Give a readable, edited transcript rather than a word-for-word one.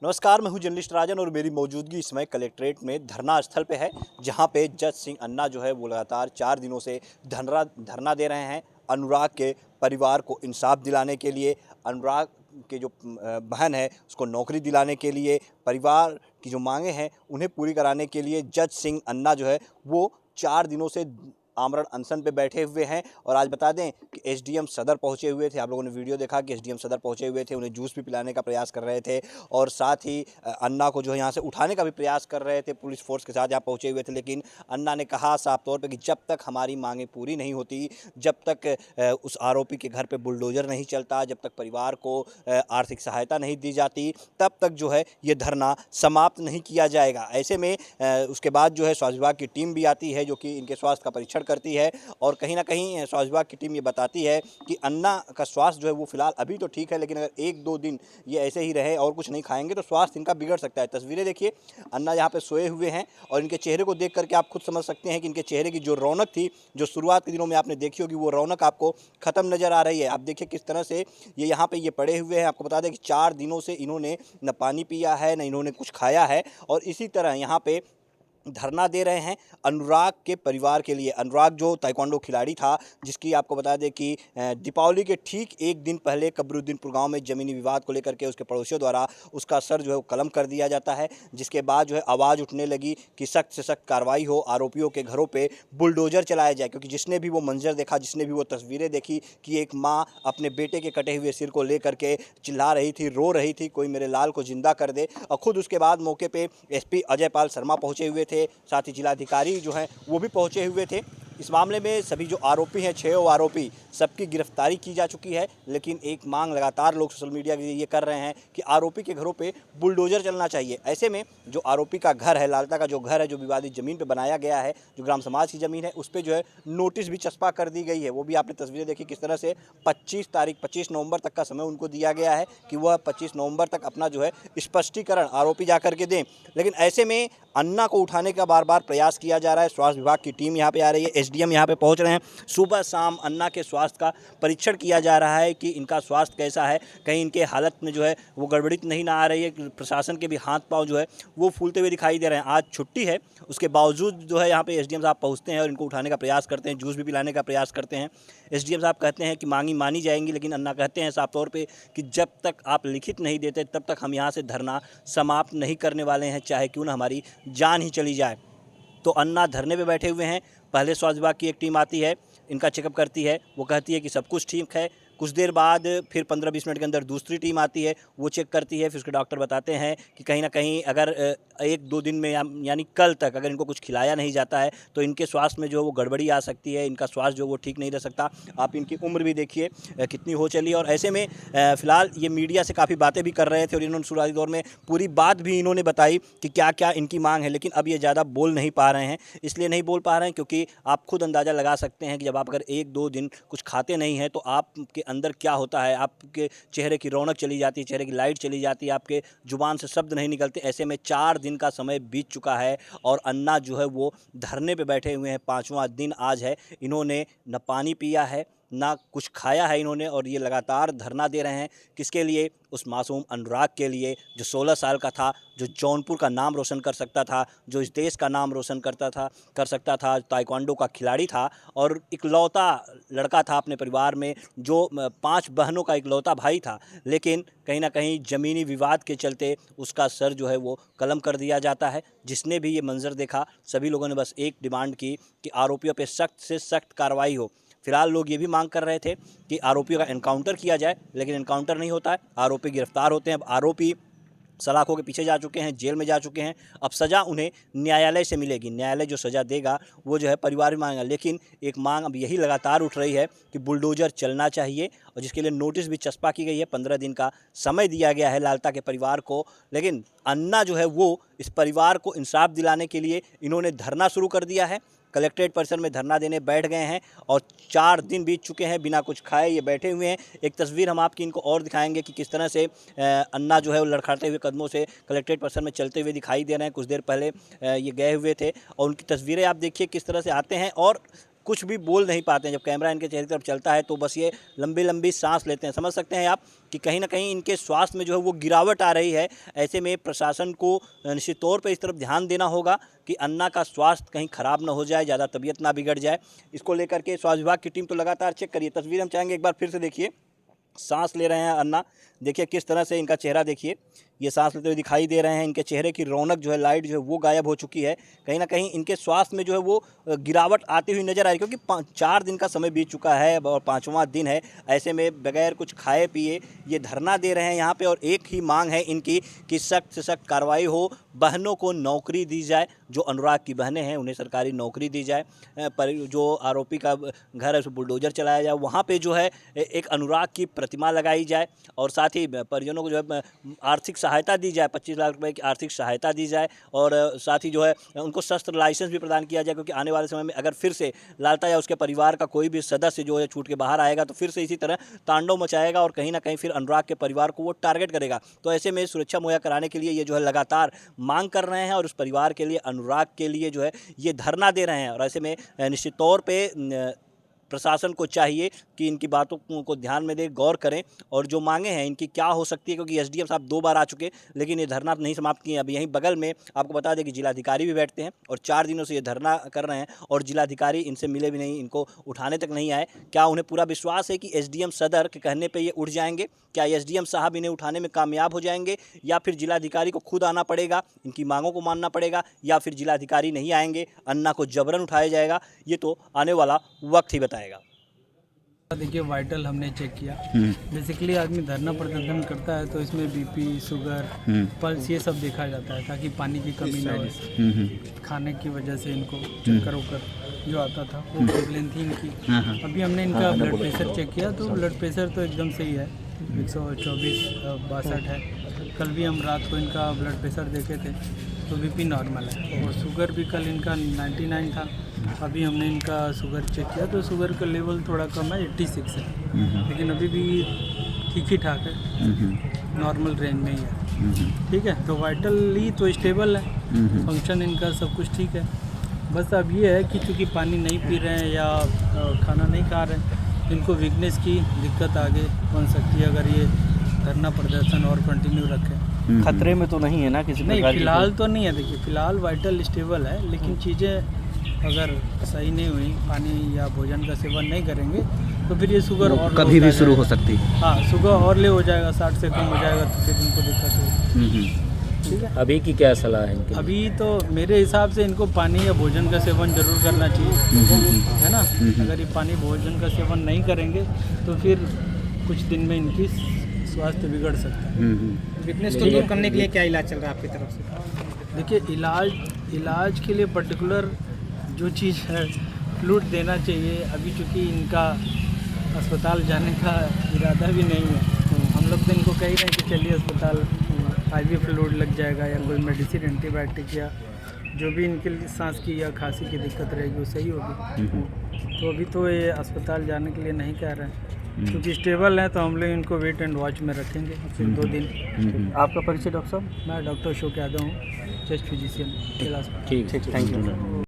नमस्कार, मैं हूं जर्नलिस्ट राजन और मेरी मौजूदगी इस समय कलेक्ट्रेट में धरना स्थल पे है, जहां पे जज सिंह अन्ना जो है वो लगातार 4 दिनों से धरना दे रहे हैं। अनुराग के परिवार को इंसाफ दिलाने के लिए, अनुराग के जो बहन है उसको नौकरी दिलाने के लिए, परिवार की जो मांगे हैं उन्हें पूरी कराने के लिए जज सिंह अन्ना जो है वो 4 दिनों से आमरण अनशन पे बैठे हुए हैं। और आज बता दें कि एसडीएम सदर पहुंचे हुए थे। आप लोगों ने वीडियो देखा कि एसडीएम सदर पहुंचे हुए थे, उन्हें जूस भी पिलाने का प्रयास कर रहे थे और साथ ही अन्ना को जो है यहाँ से उठाने का भी प्रयास कर रहे थे। पुलिस फोर्स के साथ यहाँ पहुंचे हुए थे, लेकिन अन्ना ने कहा साफ तौर पर कि जब तक हमारी मांगें पूरी नहीं होती, जब तक उस आरोपी के घर पर बुलडोजर नहीं चलता, जब तक परिवार को आर्थिक सहायता नहीं दी जाती, तब तक जो है ये धरना समाप्त नहीं किया जाएगा। ऐसे में उसके बाद जो है स्वास्थ्य विभाग की टीम भी आती है, जो कि इनके स्वास्थ्य का परीक्षण करती है और कहीं ना कहीं स्वास्थ्य विभाग की टीम ये बताती है कि अन्ना का स्वास्थ्य जो है वो फिलहाल अभी तो ठीक है, लेकिन अगर 1-2 दिन ये ऐसे ही रहे और कुछ नहीं खाएंगे तो स्वास्थ्य इनका बिगड़ सकता है। तस्वीरें देखिए, अन्ना यहाँ पे सोए हुए हैं और इनके चेहरे को देख करके आप खुद समझ सकते हैं कि इनके चेहरे की जो रौनक थी, जो शुरुआत के दिनों में आपने देखी होगी, वो रौनक आपको खत्म नजर आ रही है। आप देखिए किस तरह से ये यहाँ पे ये पड़े हुए हैं। आपको बता दें कि 4 दिनों से इन्होंने न पानी पिया है, न इन्होंने कुछ खाया है और इसी तरह यहाँ पे धरना दे रहे हैं अनुराग के परिवार के लिए। अनुराग जो ताइक्वांडो खिलाड़ी था, जिसकी आपको बता दें कि दीपावली के ठीक एक दिन पहले कबरुद्दीनपुर गांव में ज़मीनी विवाद को लेकर के उसके पड़ोसियों द्वारा उसका सर जो है वो कलम कर दिया जाता है, जिसके बाद जो है आवाज़ उठने लगी कि सख्त से सख्त कार्रवाई हो, आरोपियों के घरों पर बुलडोजर चलाया जाए। क्योंकि जिसने भी वो मंजर देखा, जिसने भी वो तस्वीरें देखी कि एक माँ अपने बेटे के कटे हुए सिर को लेकर के चिल्ला रही थी, रो रही थी, कोई मेरे लाल को जिंदा कर दे। और ख़ुद उसके बाद मौके पर एसपी अजय पाल शर्मा पहुँचे हुए थे, साथ ही जिलाधिकारी जो हैं वो भी पहुंचे हुए थे। इस मामले में सभी जो आरोपी हैं, 6 आरोपी, सबकी गिरफ्तारी की जा चुकी है। लेकिन एक मांग लगातार लोग सोशल मीडिया के जरिए कर रहे हैं कि आरोपी के घरों पे बुलडोजर चलना चाहिए। ऐसे में जो आरोपी का घर है, लालता का जो घर है, जो विवादित ज़मीन पे बनाया गया है, जो ग्राम समाज की ज़मीन है, उस पर जो है नोटिस भी चस्पा कर दी गई है। वो भी आपने तस्वीरें देखी किस तरह से 25 नवंबर तक का समय उनको दिया गया है कि वह 25 नवंबर तक अपना जो है स्पष्टीकरण आरोपी जा करके दें। लेकिन ऐसे में अन्ना को उठाने का बार बार प्रयास किया जा रहा है। स्वास्थ्य विभाग की टीम यहाँ पे आ रही है, एसडीएम यहाँ पे पहुँच रहे हैं। सुबह शाम अन्ना के स्वास्थ्य का परीक्षण किया जा रहा है कि इनका स्वास्थ्य कैसा है, कहीं इनके हालत में जो है वो गड़बड़ी नहीं ना आ रही है। प्रशासन के भी हाथ पाँव जो है वो फूलते हुए दिखाई दे रहे हैं। आज छुट्टी है, उसके बावजूद जो है यहाँ पे एसडीएम साहब पहुँचते हैं और इनको उठाने का प्रयास करते हैं, जूस भी पिलाने का प्रयास करते हैं। एसडीएम साहब कहते हैं कि मांगी मानी जाएंगी, लेकिन अन्ना कहते हैं साफ तौर पर कि जब तक आप लिखित नहीं देते तब तक हम यहाँ से धरना समाप्त नहीं करने वाले हैं, चाहे क्यों ना हमारी जान ही चली जाए। तो अन्ना धरने पे बैठे हुए हैं। पहले स्वास्थ्य विभाग की एक टीम आती है, इनका चेकअप करती है, वो कहती है कि सब कुछ ठीक है। कुछ देर बाद फिर 15-20 मिनट के अंदर दूसरी टीम आती है, वो चेक करती है। फिर उसके डॉक्टर बताते हैं कि कहीं ना कहीं अगर 1-2 दिन में यानी कल तक अगर इनको कुछ खिलाया नहीं जाता है तो इनके स्वास्थ्य में जो वो गड़बड़ी आ सकती है, इनका स्वास्थ्य जो वो ठीक नहीं रह सकता। आप इनकी उम्र भी देखिए कितनी हो चली है। और ऐसे में फ़िलहाल ये मीडिया से काफ़ी बातें भी कर रहे थे और इन्होंने शुरुआती दौर में पूरी बात भी इन्होंने बताई कि क्या क्या इनकी मांग है। लेकिन अब ये ज़्यादा बोल नहीं पा रहे हैं। इसलिए नहीं बोल पा रहे हैं क्योंकि आप खुद अंदाज़ा लगा सकते हैं कि जब आप अगर 1-2 दिन कुछ खाते नहीं हैं तो आपके अंदर क्या होता है। आपके चेहरे की रौनक चली जाती है, चेहरे की लाइट चली जाती है, आपके जुबान से शब्द नहीं निकलते। ऐसे में 4 दिन का समय बीत चुका है और अन्ना जो है वो धरने पे बैठे हुए हैं। 5वां दिन आज है। इन्होंने न पानी पिया है, ना कुछ खाया है इन्होंने और ये लगातार धरना दे रहे हैं। किसके लिए? उस मासूम अनुराग के लिए, जो 16 साल का था, जो जौनपुर का नाम रोशन कर सकता था, जो इस देश का नाम रोशन कर सकता था, ताइक्वांडो का खिलाड़ी था और इकलौता लड़का था अपने परिवार में, जो 5 बहनों का इकलौता भाई था। लेकिन कहीं ना कहीं ज़मीनी विवाद के चलते उसका सर जो है वो कलम कर दिया जाता है। जिसने भी ये मंजर देखा, सभी लोगों ने बस एक डिमांड की कि आरोपियों पर सख्त से सख्त कार्रवाई हो। फिलहाल लोग ये भी मांग कर रहे थे कि आरोपियों का एनकाउंटर किया जाए, लेकिन एनकाउंटर नहीं होता है। आरोपी गिरफ्तार होते हैं। अब आरोपी सलाखों के पीछे जा चुके हैं, जेल में जा चुके हैं। अब सज़ा उन्हें न्यायालय से मिलेगी। न्यायालय जो सज़ा देगा वो जो है परिवार भी मांगेगा। लेकिन एक मांग अब यही लगातार उठ रही है कि बुलडोज़र चलना चाहिए और जिसके लिए नोटिस भी चस्पा की गई है। 15 दिन का समय दिया गया है लालता के परिवार को। लेकिन अन्ना जो है वो इस परिवार को इंसाफ दिलाने के लिए इन्होंने धरना शुरू कर दिया है। कलेक्ट्रेट परिसर में धरना देने बैठ गए हैं और 4 दिन बीत चुके हैं, बिना कुछ खाए ये बैठे हुए हैं। एक तस्वीर हम आपकी इनको और दिखाएंगे कि किस तरह से अन्ना जो है वो लड़खड़ाते हुए कदमों से कलेक्ट्रेट परिसर में चलते हुए दिखाई दे रहे हैं। कुछ देर पहले ये गए हुए थे और उनकी तस्वीरें आप देखिए किस तरह से आते हैं और कुछ भी बोल नहीं पाते हैं। जब कैमरा इनके चेहरे की तरफ चलता है तो बस ये लंबी लंबी सांस लेते हैं। समझ सकते हैं आप कि कहीं ना कहीं इनके स्वास्थ्य में जो है वो गिरावट आ रही है। ऐसे में प्रशासन को निश्चित तौर पे इस तरफ ध्यान देना होगा कि अन्ना का स्वास्थ्य कहीं ख़राब ना हो जाए, ज़्यादा तबीयत ना बिगड़ जाए। इसको लेकर के स्वास्थ्य विभाग की टीम तो लगातार चेक करिए। तस्वीर हम चाहेंगे एक बार फिर से देखिए, सांस ले रहे हैं अन्ना। देखिए किस तरह से इनका चेहरा, देखिए ये सांस लेते हुए दिखाई दे रहे हैं। इनके चेहरे की रौनक जो है, लाइट जो है वो गायब हो चुकी है। कहीं ना कहीं इनके स्वास्थ्य में जो है वो गिरावट आती हुई नजर आ रही है, क्योंकि 4 दिन का समय बीत चुका है और 5वां दिन है। ऐसे में बगैर कुछ खाए पिए ये धरना दे रहे हैं यहाँ पे। और एक ही मांग है इनकी कि सख्त से सख्त कार्रवाई हो, बहनों को नौकरी दी जाए। जो अनुराग की बहनें हैं उन्हें सरकारी नौकरी दी जाए। पर जो आरोपी का घर है उस बुलडोजर चलाया जाए, वहाँ पे जो है एक अनुराग की प्रतिमा लगाई जाए। और साथ ही परिजनों को जो है आर्थिक सहायता दी जाए, 25 लाख रुपए की आर्थिक सहायता दी जाए। और साथ ही जो है उनको शस्त्र लाइसेंस भी प्रदान किया जाए, क्योंकि आने वाले समय में अगर फिर से लालता या उसके परिवार का कोई भी सदस्य जो है छूट के बाहर आएगा तो फिर से इसी तरह तांडव मचाएगा और कहीं ना कहीं फिर अनुराग के परिवार को वो टारगेट करेगा। तो ऐसे में सुरक्षा मुहैया कराने के लिए ये जो है लगातार मांग कर रहे हैं और उस परिवार के लिए, अनुराग के लिए जो है ये धरना दे रहे हैं। और ऐसे में निश्चित तौर पे प्रशासन को चाहिए कि इनकी बातों को ध्यान में दे, गौर करें और जो मांगे हैं इनकी क्या हो सकती है। क्योंकि एसडीएम साहब 2 बार आ चुके लेकिन ये धरना नहीं समाप्त किए। अभी यहीं बगल में आपको बता दें कि जिलाधिकारी भी बैठते हैं और 4 दिनों से ये धरना कर रहे हैं और जिलाधिकारी इनसे मिले भी नहीं, इनको उठाने तक नहीं आए। क्या उन्हें पूरा विश्वास है कि एसडीएम सदर के कहने पर ये उठ जाएंगे? क्या एसडीएम साहब इन्हें उठाने में कामयाब हो जाएंगे, या फिर जिलाधिकारी को खुद आना पड़ेगा, इनकी मांगों को मानना पड़ेगा, या फिर जिलाधिकारी नहीं आएंगे, अन्ना को जबरन उठाया जाएगा? ये तो आने वाला वक्त ही बताएगा। देखिए वाइटल हमने चेक किया। बेसिकली आदमी धरना प्रदर्शन करता है तो इसमें बीपी, शुगर, पल्स ये सब देखा जाता है ताकि पानी की कमी ना हो। खाने की वजह से इनको चक्कर वक्कर जो आता था वो प्रॉब्लम थी इनकी। अभी हमने इनका ब्लड प्रेशर चेक किया तो ब्लड प्रेशर तो एकदम सही है, 124/62 है। कल भी हम रात को इनका ब्लड प्रेशर देखे थे तो बीपी नॉर्मल है। और शुगर भी कल इनका 99 था। अभी हमने इनका शुगर चेक किया तो शुगर का लेवल थोड़ा कम है, 86 है, लेकिन अभी भी ठीक ही ठाक है, नॉर्मल रेंज में ही है। ठीक है, तो वाइटली तो स्टेबल है, फंक्शन इनका सब कुछ ठीक है। बस अब ये है कि चूँकि पानी नहीं पी रहे हैं या खाना नहीं खा रहे हैं, इनको वीकनेस की दिक्कत आगे बन सकती है अगर ये धरना प्रदर्शन और कंटिन्यू रखें। खतरे में तो नहीं है ना किसी नहीं, प्रकार की? फिलहाल तो नहीं है। देखिए फिलहाल वाइटल स्टेबल है, लेकिन चीज़ें अगर सही नहीं हुई, पानी या भोजन का सेवन नहीं करेंगे तो फिर ये शुगर और कभी भी शुरू हो सकती है। हाँ, शुगर और ले हो जाएगा, 60 से कम हो जाएगा तो फिर इनको दिक्कत होगी। ठीक है, अभी की क्या सलाह है इनकी? अभी तो मेरे हिसाब से इनको पानी या भोजन का सेवन जरूर करना चाहिए, है ना। अगर ये पानी भोजन का सेवन नहीं करेंगे तो फिर कुछ दिन में इनकी स्वास्थ्य बिगड़ सकता है। वीकनेस को दूर करने के लिए क्या इलाज चल रहा है आपकी तरफ से? देखिए इलाज के लिए पर्टिकुलर जो चीज़ है फ्लूइड देना चाहिए। अभी चूँकि इनका अस्पताल जाने का इरादा भी नहीं है, हम लोग तो इनको कह रहे हैं कि चलिए अस्पताल, IV फ्लूइड लग जाएगा या कोई मेडिसिन, एंटीबायोटिक या जो भी इनके लिए सांस की या खांसी की दिक्कत रहेगी वो सही होगी। तो अभी तो ये अस्पताल जाने के लिए नहीं कह रहे हैं, क्योंकि स्टेबल है तो हम लोग इनको वेट एंड वॉच में रखेंगे फिर 2 दिन। आपका परिचय डॉक्टर साहब? मैं डॉक्टर अशोक यादव हूँ, चेस्ट फिजिशियन। ठीक, थैंक यू।